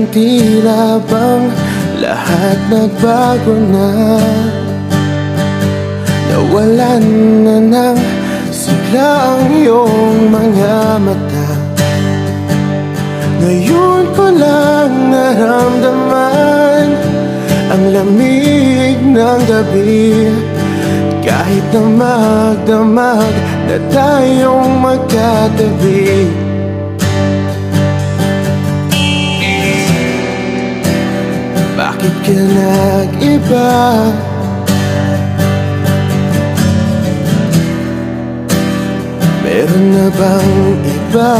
Parang tila bang lahat nagbago na. Nawalan na ng sigla ang iyong mga mata. Ngayon ko lang naramdaman ang lamig ng gabi. Kahit na magdamag na tayong magkatabi. Bakit ka nag-iba? Meron na bang iba?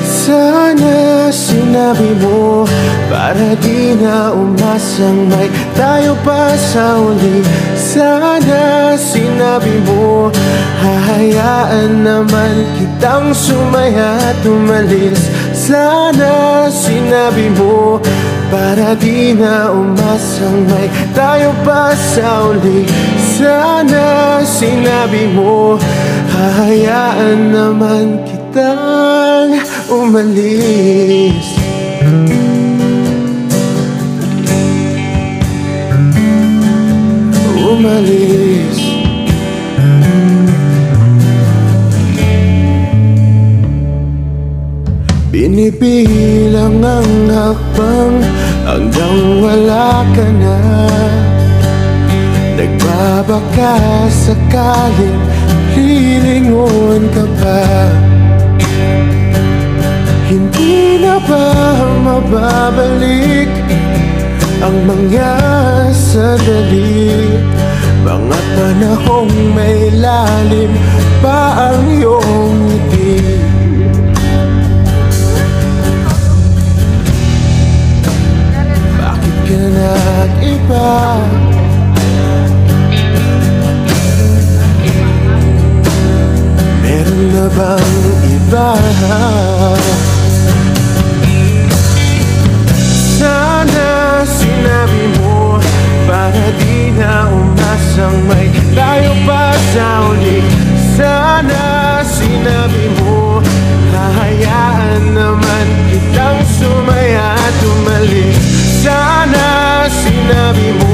Sana sinabi mo para di na umasang may tayo pa sa uli. Sana sinabi mo hahayaan naman kitang sumaya at umalis. Sana sinabi mo para di na umasang may tayo pa sa uli. Sana sinabi mo hahayaan naman kitang umalis. Umalis. Binibilang ang hakbang hanggang wala ka na. Nagbabaka sakaling lilingon ka pa. Hindi na ba mababalik ang mga sandali? Mga panahong may lalim pa ang iyong ngiti. Bakit ka nag-iba? Meron na bang iba? Sana sinabi mo para di na umasang may tayo pa sa uli. Sana sinabi mo hahayaan naman kitang sumaya at umalis. Sana sinabi mo